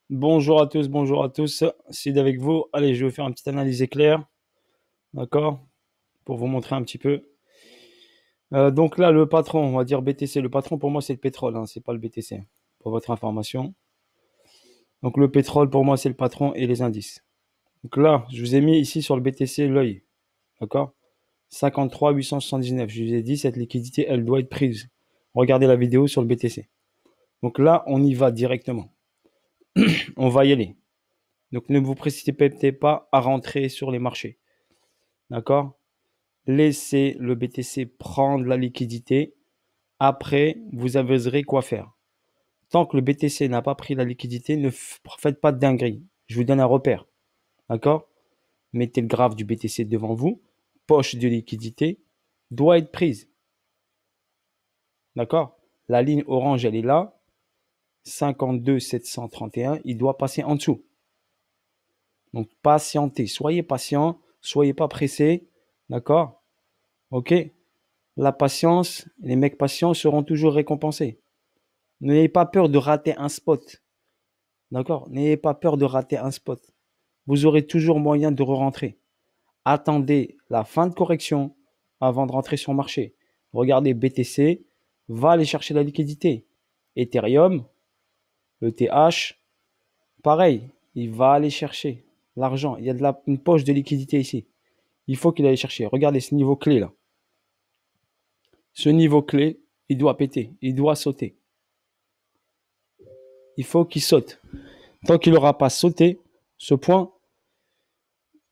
Bonjour à tous, bonjour à tous. C'est avec vous. Allez, je vais faire une petite analyse éclair, d'accord, pour vous montrer un petit peu. Donc là, le patron, on va dire BTC. Le patron pour moi, c'est le pétrole, hein, c'est pas le BTC. Pour votre information. Donc le pétrole pour moi, c'est le patron et les indices. Donc là, je vous ai mis ici sur le BTC l'œil, d'accord. 53 879. Je vous ai dit cette liquidité, elle doit être prise. Regardez la vidéo sur le BTC. Donc là, on y va directement. On va y aller. Donc ne vous précipitez pas à rentrer sur les marchés, d'accord. Laissez le BTC prendre la liquidité. Après, vous aviserez quoi faire. Tant que le BTC n'a pas pris la liquidité, ne faites pas de dinguerie. Je vous donne un repère. D'accord. Mettez le graphe du BTC devant vous. Poche de liquidité doit être prise. D'accord. La ligne orange, elle est là. 52 731. Il doit passer en dessous. Donc, patientez. Soyez patient. Soyez pas pressé. D'accord. OK. La patience, les mecs patients seront toujours récompensés. N'ayez pas peur de rater un spot. D'accord. N'ayez pas peur de rater un spot. Vous aurez toujours moyen de re-rentrer. Attendez la fin de correction avant de rentrer sur le marché. Regardez BTC, va aller chercher la liquidité. Ethereum, ETH, pareil, il va aller chercher l'argent. Il y a une poche de liquidité ici. Il faut qu'il aille chercher. Regardez ce niveau clé là. Ce niveau clé, il doit péter, il doit sauter. Il faut qu'il saute. Tant qu'il n'aura pas sauté, ce point,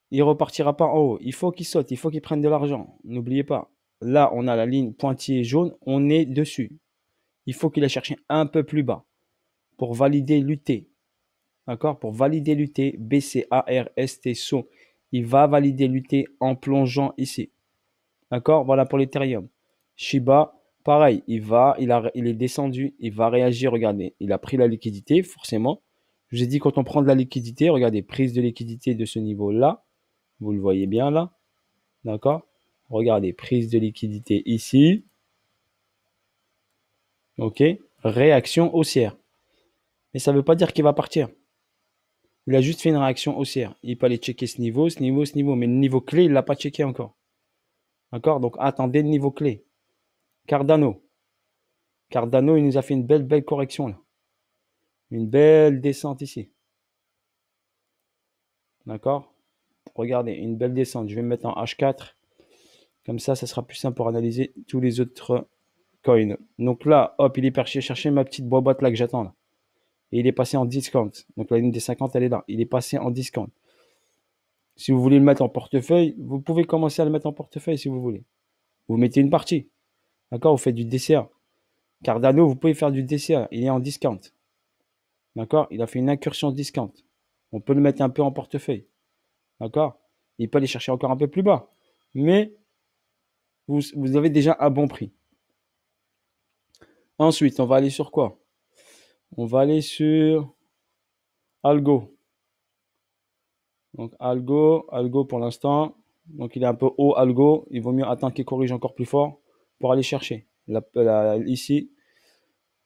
il repartira pas en haut. Il faut qu'il saute, il faut qu'il prenne de l'argent. N'oubliez pas. Là, on a la ligne pointillée jaune, on est dessus. Il faut qu'il aille chercher un peu plus bas pour valider l'UT. D'accord. Pour valider l'UT, BCARST SO, il va valider l'UT en plongeant ici. D'accord. Voilà pour l'Ethereum. Shiba, pareil, il est descendu, il va réagir. Regardez, il a pris la liquidité, forcément. Je vous ai dit, quand on prend de la liquidité, regardez, prise de liquidité de ce niveau-là. Vous le voyez bien là. D'accord. Regardez, prise de liquidité ici. OK. Réaction haussière. Mais ça ne veut pas dire qu'il va partir. Il a juste fait une réaction haussière. Il peut aller checker ce niveau, ce niveau, ce niveau. Mais le niveau clé, il ne l'a pas checké encore. D'accord. Donc attendez le niveau clé. Cardano. Cardano, il nous a fait une belle correction là. Une belle descente ici. D'accord. Regardez, une belle descente. Je vais me mettre en H4. Comme ça sera plus simple pour analyser tous les autres coins. Donc là, hop, il est perché. Chercher ma petite boîte là que j'attends là. Et il est passé en discount. Donc la ligne des 50, elle est là. Il est passé en discount. Si vous voulez le mettre en portefeuille, vous pouvez commencer à le mettre en portefeuille si vous voulez. Vous mettez une partie. D'accord. Vous faites du DCA. Cardano, vous pouvez faire du DCA. Il est en discount. D'accord. Il a fait une incursion discount. On peut le mettre un peu en portefeuille. D'accord. Il peut aller chercher encore un peu plus bas. Mais vous avez déjà un bon prix. Ensuite, on va aller sur quoi? On va aller sur Algo. Donc Algo pour l'instant. Donc il est un peu haut Algo. Il vaut mieux attendre qu'il corrige encore plus fort pour aller chercher. Ici,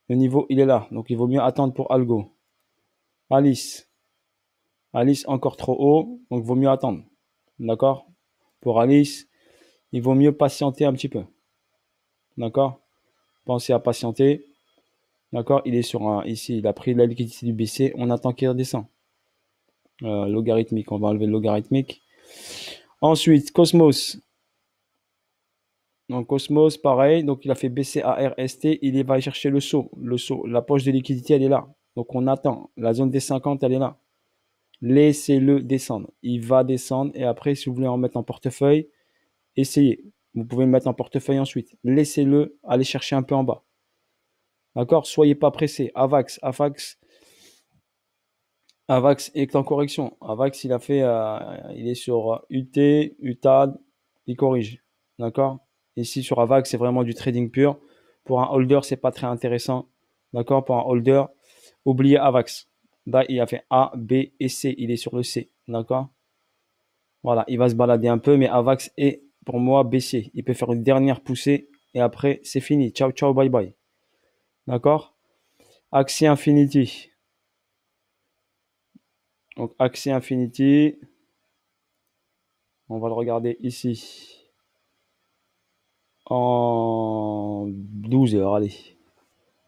le niveau il est là. Donc il vaut mieux attendre pour Algo. Alice. Alice encore trop haut. Donc il vaut mieux attendre. D'accord. Pour Alice, il vaut mieux patienter un petit peu. D'accord. Pensez à patienter. D'accord. Il est sur un. Ici, il a pris la liquidité du BC. On attend qu'il redescende. Logarithmique. On va enlever le logarithmique. Ensuite, Cosmos. Donc Cosmos, pareil. Donc il a fait BCARST. Il va chercher le saut. Le saut. La poche de liquidité, elle est là. Donc on attend. La zone des 50, elle est là. Laissez-le descendre. Il va descendre. Et après, si vous voulez en mettre en portefeuille, essayez. Vous pouvez le mettre en portefeuille ensuite. Laissez-le aller chercher un peu en bas. D'accord. Soyez pas pressé. Avax est en correction. Avax, il est sur UT, UTAD, il corrige. D'accord. Ici sur Avax, c'est vraiment du trading pur. Pour un holder, c'est pas très intéressant. D'accord. Pour un holder, oubliez Avax. Là, il a fait A, B et C. Il est sur le C. D'accord. Voilà, il va se balader un peu, mais Avax est pour moi baissier. Il peut faire une dernière poussée et après, c'est fini. Ciao, ciao, bye bye. D'accord. Axie Infinity. Donc, Axie Infinity, on va le regarder ici en 12 heures. Allez.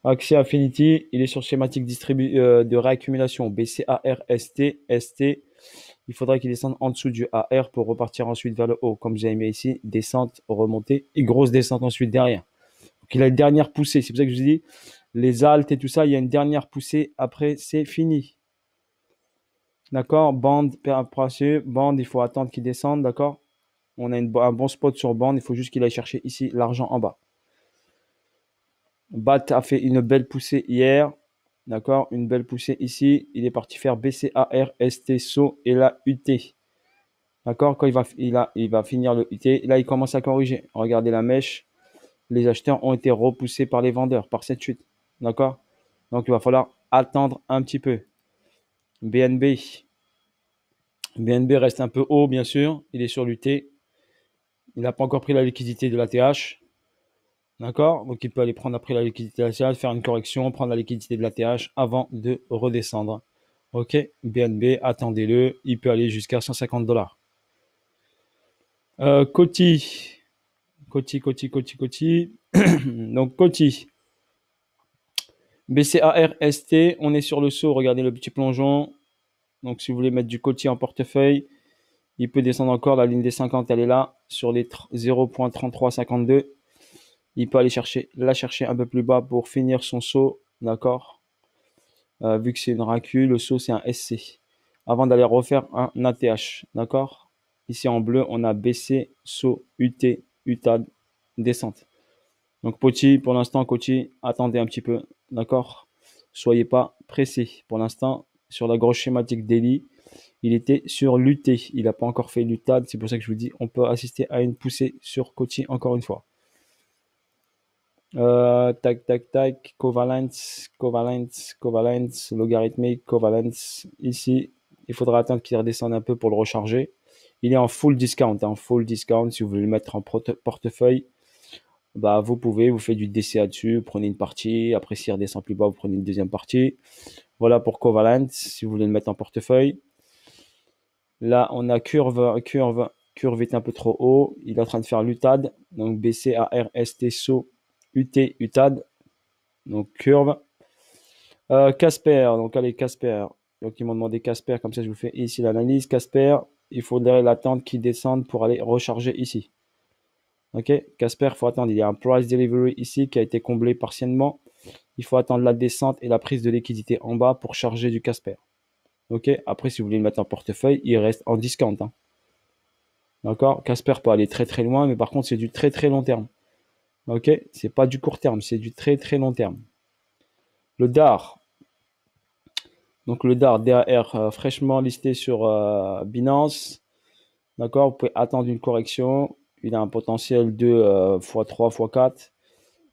Axie Infinity, il est sur schématique de réaccumulation BCAR-ST. ST, il faudrait qu'il descende en dessous du AR pour repartir ensuite vers le haut. Comme j'ai mis ici, descente, remontée et grosse descente ensuite derrière. Donc, il a une dernière poussée. C'est pour ça que je vous dis, les haltes et tout ça, il y a une dernière poussée. Après, c'est fini. D'accord, bande, bande, il faut attendre qu'il descende, d'accord. On a un bon spot sur bande, il faut juste qu'il aille chercher ici l'argent en bas. BAT a fait une belle poussée hier, d'accord, une belle poussée ici. Il est parti faire BCAR, ST, SO et la UT. D'accord, quand il va finir le UT, là il commence à corriger. Regardez la mèche, les acheteurs ont été repoussés par les vendeurs, par cette chute. D'accord, donc il va falloir attendre un petit peu. BNB. BNB reste un peu haut, bien sûr. Il est sur l'UT. Il n'a pas encore pris la liquidité de la TH. D'accord. Donc, il peut aller prendre après la liquidité de la TH, faire une correction, prendre la liquidité de la TH avant de redescendre. OK. BNB, attendez-le. Il peut aller jusqu'à 150 $. Coty. Coty. Donc, Coty. BCARST. On est sur le saut. Regardez le petit plongeon. Donc, si vous voulez mettre du Coty en portefeuille, il peut descendre encore. La ligne des 50, elle est là, sur les 0.3352. Il peut aller la chercher un peu plus bas pour finir son saut. D'accord. Vu que c'est une racule, le saut, c'est un SC. Avant d'aller refaire un ATH. D'accord. Ici, en bleu, on a BC, saut, UT, UTAD, descente. Donc, Poti, pour l'instant, Coty, attendez un petit peu. D'accord. Soyez pas pressés. Pour l'instant, sur la grosse schématique daily, il était sur l'UT. Il n'a pas encore fait l'UTAD. C'est pour ça que je vous dis, on peut assister à une poussée sur Coty encore une fois. Tac. Covalence, logarithmique, covalence. Ici, il faudra attendre qu'il redescende un peu pour le recharger. Il est en full discount. Full discount, si vous voulez le mettre en portefeuille, bah, vous pouvez, vous faites du DCA dessus, prenez une partie. Après, s'il redescend plus bas, vous prenez une deuxième partie. Voilà pour Covalence, si vous voulez le mettre en portefeuille. Là, on a curve est un peu trop haut. Il est en train de faire l'UTAD. Donc, BCARST, SO, UT, UTAD. Donc, curve. Casper. Donc, allez, Casper. Donc, ils m'ont demandé Casper. Comme ça, je vous fais ici l'analyse. Casper, il faudrait l'attendre qu'il descende pour aller recharger ici. Ok, Casper, il faut attendre. Il y a un price delivery ici qui a été comblé partiellement. Il faut attendre la descente et la prise de liquidité en bas pour charger du Casper. Ok, après, si vous voulez le mettre en portefeuille, il reste en discount. D'accord, Casper peut aller très très loin, mais par contre, c'est du très très long terme. Ok, c'est pas du court terme, c'est du très très long terme. Le DAR. Donc le DAR, DAR fraîchement listé sur Binance. D'accord, vous pouvez attendre une correction. Il a un potentiel de x3, x4.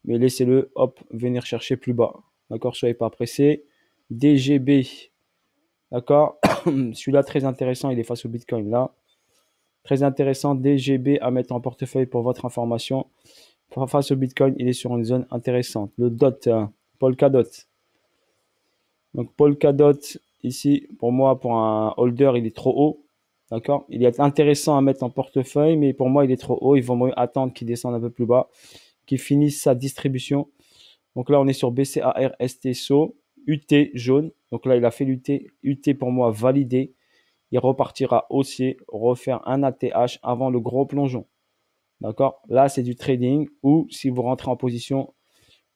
Mais laissez-le, hop, venir chercher plus bas. D'accord, soyez pas pressé. DGB. D'accord, celui-là très intéressant, il est face au Bitcoin là. Très intéressant, DGB à mettre en portefeuille pour votre information. Face au Bitcoin, il est sur une zone intéressante. Le DOT, Polkadot. Donc Polkadot, ici, pour moi, pour un holder, il est trop haut. D'accord. Il est intéressant à mettre en portefeuille, mais pour moi, il est trop haut. Il vaut mieux attendre qu'il descende un peu plus bas, qu'il finisse sa distribution. Donc là, on est sur BCAR, STSO, UT jaune. Donc là, il a fait l'UT. UT pour moi validé. Il repartira haussier, refaire un ATH avant le gros plongeon. D'accord. Là, c'est du trading ou si vous rentrez en position,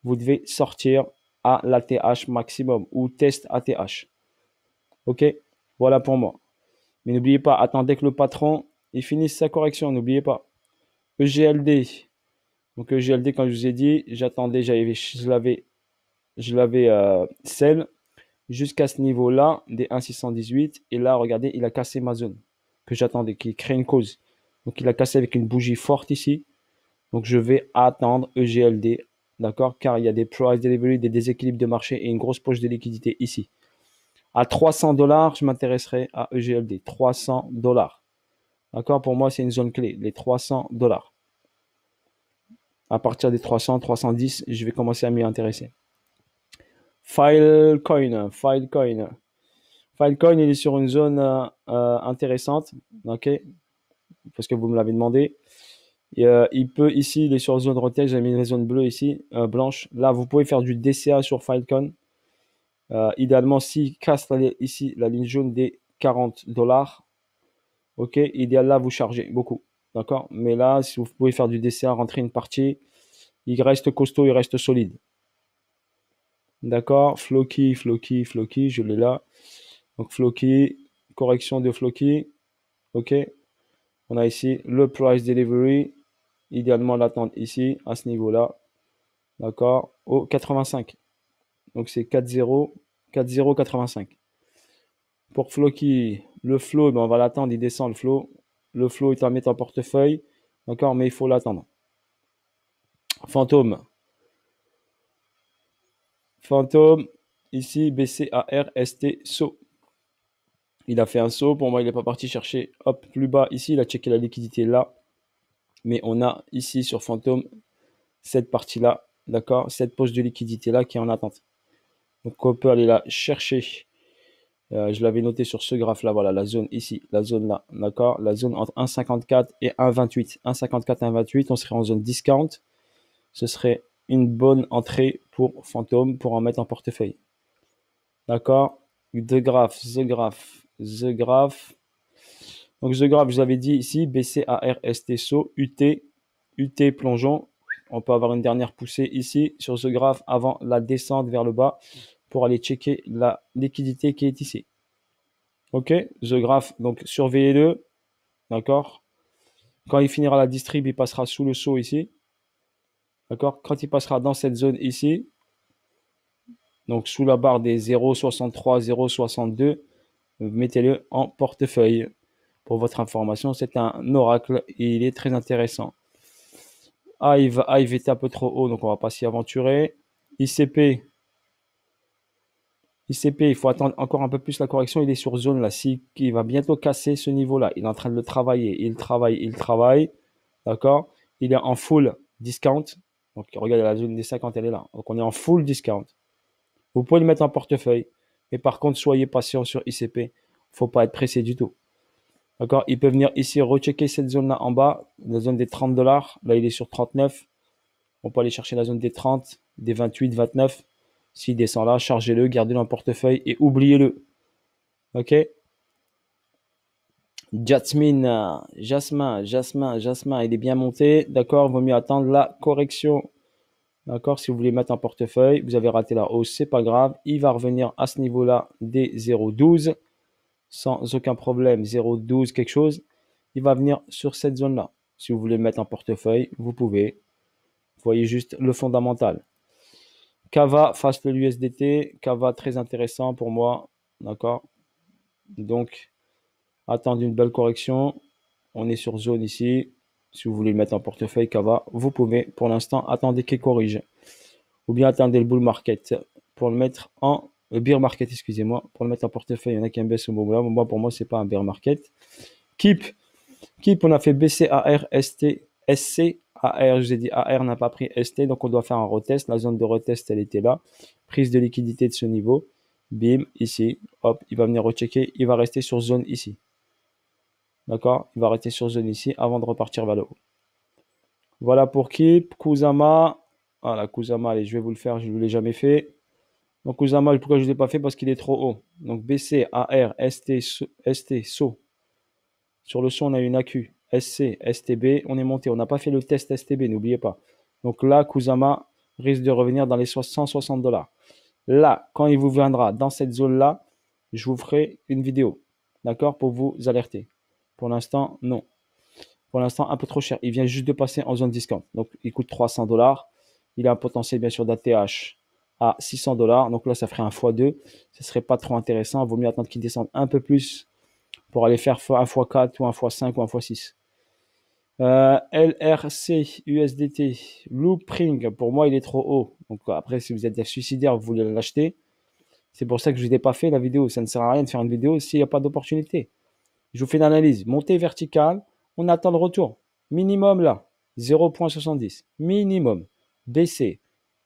vous devez sortir à l'ATH maximum ou test ATH. Ok, voilà pour moi. Mais n'oubliez pas, attendez que le patron il finisse sa correction. N'oubliez pas. EGLD. Donc EGLD, quand je vous ai dit, j'attendais, je l'avais sell jusqu'à ce niveau-là des 1,618. Et là, regardez, il a cassé ma zone que j'attendais, qui crée une cause. Donc il a cassé avec une bougie forte ici. Donc je vais attendre EGLD. D'accord, car il y a des price delivery, des déséquilibres de marché et une grosse poche de liquidité ici. À 300 $, je m'intéresserai à EGLD. 300 $. D'accord, pour moi, c'est une zone clé, les 300 $. À partir des 300, 310, je vais commencer à m'y intéresser. Filecoin. Filecoin, il est sur une zone intéressante, ok, parce que vous me l'avez demandé. Et, il peut ici, il est sur zone retest, j'ai mis une zone bleue ici, blanche. Là, vous pouvez faire du DCA sur Filecoin. Idéalement, s'il casse ici la ligne jaune des $40, ok, idéal là, vous chargez beaucoup, d'accord. Mais là, si vous pouvez faire du DCA, rentrer une partie, il reste costaud, il reste solide. D'accord, Floki, je l'ai là. Donc Floki, correction de Floki, ok. On a ici le price delivery, idéalement l'attendre ici, à ce niveau-là, d'accord, au 85. Donc c'est 4,0, 4,085. Pour Floki, le flow, ben on va l'attendre, il descend le flow. Le flow est à mettre en portefeuille, d'accord, mais il faut l'attendre. Fantôme. Fantôme, ici, BCARST saut. Il a fait un saut, pour moi il n'est pas parti chercher, hop, plus bas, ici il a checké la liquidité là, mais on a ici sur Fantôme, cette partie-là, d'accord, cette pose de liquidité là qui est en attente. Donc on peut aller la chercher, je l'avais noté sur ce graphe là, voilà, la zone ici, la zone là, d'accord, la zone entre 1,54 et 1,28, 1,54 et 1,28, on serait en zone discount, ce serait une bonne entrée pour Fantôme pour en mettre en portefeuille. D'accord, The Graph. Donc The Graph, je vous avais dit ici, BCARST saut, UT plongeon. On peut avoir une dernière poussée ici sur ce graphe avant la descente vers le bas pour aller checker la liquidité qui est ici. Ok, The Graph, donc surveillez-le, d'accord. Quand il finira la distrib, il passera sous le saut ici. D'accord, quand il passera dans cette zone ici, donc sous la barre des 0,63, 0,62, mettez-le en portefeuille. Pour votre information, c'est un oracle et il est très intéressant. Hive était un peu trop haut, donc on va pas s'y aventurer. ICP, il faut attendre encore un peu plus la correction. Il est sur zone là, il va bientôt casser ce niveau-là. Il est en train de le travailler. Il travaille. D'accord. Il est en full discount. Donc regardez, la zone des 50, elle est là. Donc on est en full discount. Vous pouvez le mettre en portefeuille. Mais par contre, soyez patient sur ICP. Il ne faut pas être pressé du tout. D'accord. Il peut venir ici rechecker cette zone-là en bas, la zone des $30. Là, il est sur 39. On peut aller chercher la zone des 30, des 28, 29. S'il descend là, chargez-le, gardez-le en portefeuille et oubliez-le. Ok. Jasmine, il est bien monté. D'accord, vaut mieux attendre la correction. D'accord, si vous voulez mettre en portefeuille, vous avez raté la hausse, c'est pas grave. Il va revenir à ce niveau-là des 0,12 sans aucun problème. 0,12 quelque chose. Il va venir sur cette zone-là. Si vous voulez mettre en portefeuille, vous pouvez. Vous voyez juste le fondamental. Kava face le USDT. Kava très intéressant pour moi. D'accord. Donc, attendre une belle correction. On est sur zone ici. Si vous voulez le mettre en portefeuille Kava, vous pouvez. Pour l'instant, attendez qu'il corrige. Ou bien attendez le bull market pour le mettre en bear market, excusez-moi, pour le mettre en portefeuille. Il y en a qui aiment baisse au moment-là. Moi, pour moi, c'est pas un bear market. Keep, on a fait BCAR, ST, SC. AR, je vous ai dit AR n'a pas pris ST, donc on doit faire un retest. La zone de retest, elle était là. Prise de liquidité de ce niveau. Bim, ici. Hop, il va venir rechecker. Il va rester sur zone ici. D'accord. Il va rester sur zone ici avant de repartir vers le haut. Voilà pour Keep. Kusama. Voilà, Kusama, allez, je vais vous le faire. Je ne vous l'ai jamais fait. Donc Kusama, pourquoi je ne l'ai pas fait? Parce qu'il est trop haut. Donc BC, AR, ST, SO. Sur le son, on a une AQ. SC, STB, on est monté. On n'a pas fait le test STB, n'oubliez pas. Donc là, Kusama risque de revenir dans les $160. Là, quand il vous viendra dans cette zone-là, je vous ferai une vidéo. D'accord? Pour vous alerter. Pour l'instant, non. Pour l'instant, un peu trop cher. Il vient juste de passer en zone discount. Donc, il coûte $300. Il a un potentiel, bien sûr, d'ATH à $600. Donc là, ça ferait un x2. Ce serait pas trop intéressant. Il vaut mieux attendre qu'il descende un peu plus pour aller faire un x4 ou un x5 ou un x6. LRC USDT Loopring, pour moi, il est trop haut. Donc après, si vous êtes suicidaire, vous voulez l'acheter. C'est pour ça que je n'ai pas fait la vidéo. Ça ne sert à rien de faire une vidéo s'il n'y a pas d'opportunité. Je vous fais l'analyse. Montée verticale, on attend le retour. Minimum là, 0,70. Minimum. BC,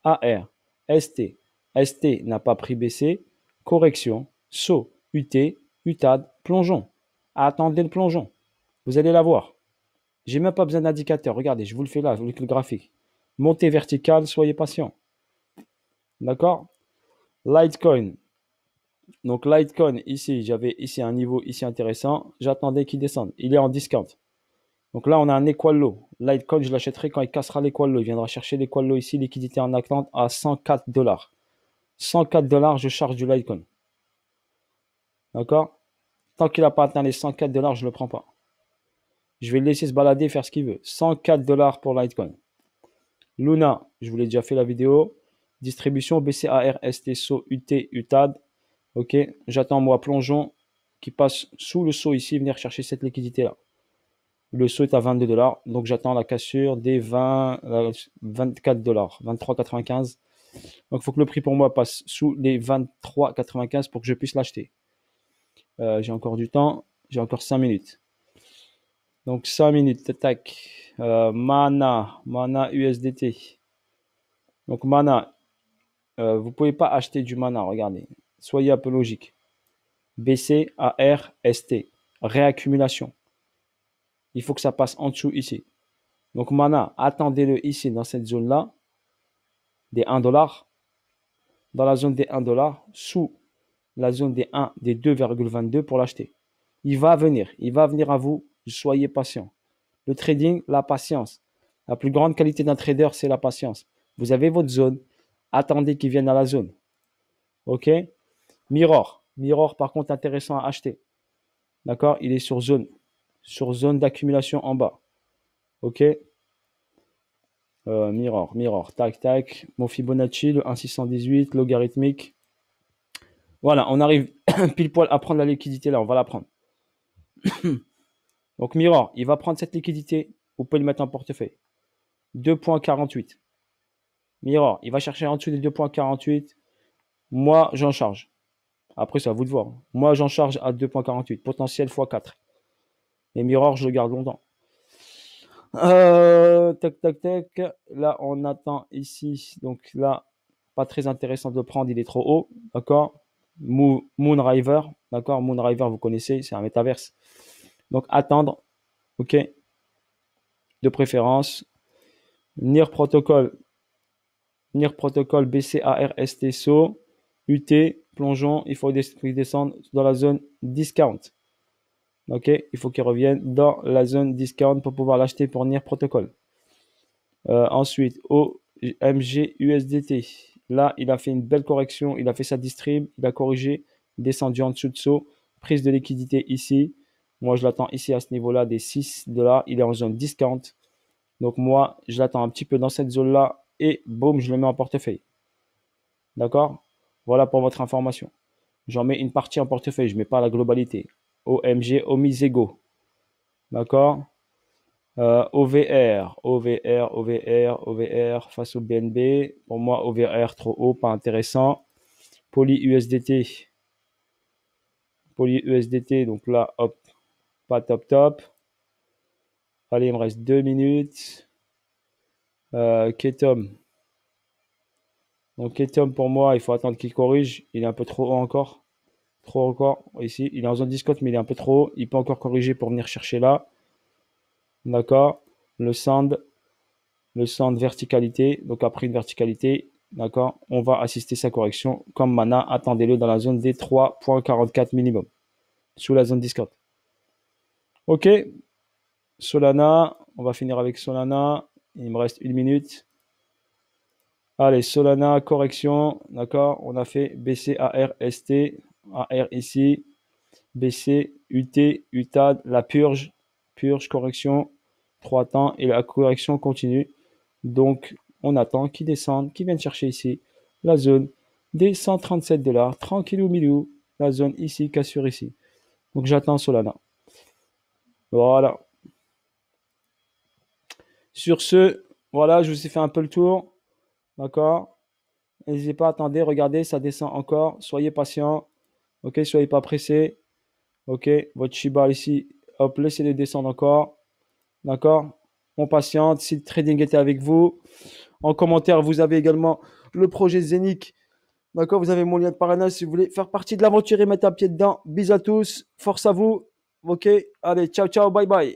AR, ST. ST n'a pas pris BC. Correction. Saut. UT, UTAD, plongeon. Attendez le plongeon. Vous allez l'avoir. J'ai même pas besoin d'indicateur. Regardez, je vous le fais là avec le graphique. Montée verticale, soyez patient. D'accord? Litecoin. Donc Litecoin, ici, j'avais ici un niveau ici intéressant. J'attendais qu'il descende. Il est en discount. Donc là, on a un equal low. Litecoin, je l'achèterai quand il cassera l'equal low. Il viendra chercher l'equal low ici, liquidité en attente à 104 $. 104 $, je charge du Litecoin. D'accord? Tant qu'il n'a pas atteint les 104 $, je ne le prends pas. Je vais le laisser se balader, faire ce qu'il veut. 104 $ pour Litecoin. Luna, je vous l'ai déjà fait la vidéo. Distribution BCAR, ST, SO, UT, UTAD. Ok, j'attends moi plongeon qui passe sous le saut ici, venir chercher cette liquidité là. Le saut est à 22 $, donc j'attends la cassure des 24 $, 23,95. Donc il faut que le prix pour moi passe sous les 23,95 pour que je puisse l'acheter. J'ai encore du temps, j'ai encore 5 minutes. Donc 5 minutes, tac. Mana USDT. Donc Mana, vous ne pouvez pas acheter du Mana, regardez. Soyez un peu logique. BCARST, réaccumulation. Il faut que ça passe en dessous ici. Donc Mana, attendez-le ici dans cette zone-là, des 1 $, dans la zone des 1 $, sous la zone des 1, des 2,22 pour l'acheter. Il va venir à vous, soyez patient. Le trading, la patience. La plus grande qualité d'un trader, c'est la patience. Vous avez votre zone, attendez qu'il vienne à la zone. Ok? Mirror. Mirror, par contre, intéressant à acheter. D'accord? Il est sur zone d'accumulation en bas. Ok? Mirror, tac, tac. Mon Fibonacci, le 1,618, logarithmique. Voilà, on arrive pile poil à prendre la liquidité là, on va la prendre. Donc Mirror, il va prendre cette liquidité, vous pouvez le mettre en portefeuille. 2,48. Mirror, il va chercher en dessous des 2,48. Moi, j'en charge. Après, c'est à vous de voir. Moi, j'en charge à 2,48. Potentiel x4. Et Mirror, je le garde longtemps. Tac, tac, tac. Là, on attend ici. Donc là, pas très intéressant de le prendre. Il est trop haut. D'accord? Moonriver. D'accord? Moonriver, vous connaissez. C'est un métaverse. Donc, attendre. OK? De préférence. NIR Protocol. NIR Protocol BCARSTSO. UT. Plongeon. Il faut descendre dans la zone discount. Ok, il faut qu'il revienne dans la zone discount pour pouvoir l'acheter pour NIR Protocol. Ensuite, OMG USDT. Là, il a fait une belle correction. Il a fait sa distrib. Il a corrigé. Descendu en dessous de saut. Prise de liquidité ici. Moi, je l'attends ici à ce niveau-là des 6 $. Il est en zone discount. Donc, moi, je l'attends un petit peu dans cette zone-là. Et boum, je le mets en portefeuille. D'accord? Voilà pour votre information. J'en mets une partie en portefeuille. Je ne mets pas la globalité. OMG, Omisego. D'accord? OVR face au BNB. Pour moi, OVR trop haut, pas intéressant. Poly USDT. Donc là, hop, pas top. Allez, il me reste 2 minutes. Ketom. Donc Ketom, pour moi, il faut attendre qu'il corrige. Il est un peu trop haut encore. Trop encore. Ici, il est en zone discount, mais il est un peu trop haut. Il peut encore corriger pour venir chercher là. D'accord? Le sand verticalité. Donc après une verticalité, d'accord, on va assister sa correction comme Mana. Attendez-le dans la zone des 3,44 minimum. Sous la zone discount. Ok. Solana. On va finir avec Solana. Il me reste 1 minute. Allez, Solana, correction. D'accord. On a fait BCARST. AR ici. BC, UT, UTAD. La purge. Correction. 3 temps. Et la correction continue. Donc, on attend qu'il descende, qu'il vienne chercher ici la zone des 137 $. Tranquillou milou. La zone ici, cassure ici. Donc, j'attends Solana. Voilà. Sur ce, voilà, je vous ai fait un peu le tour. D'accord? N'hésitez pas, attendez, regardez, ça descend encore. Soyez patient. Ok, soyez pas pressé. Ok, votre Shiba ici, hop, laissez-le descendre encore. D'accord? On patiente. Si le trading était avec vous. En commentaire, vous avez également le projet Zenic D'accord, vous avez mon lien de parrainage si vous voulez faire partie de l'aventure et mettre un pied dedans. Bisous à tous, force à vous. Ok, allez, ciao, ciao, bye bye.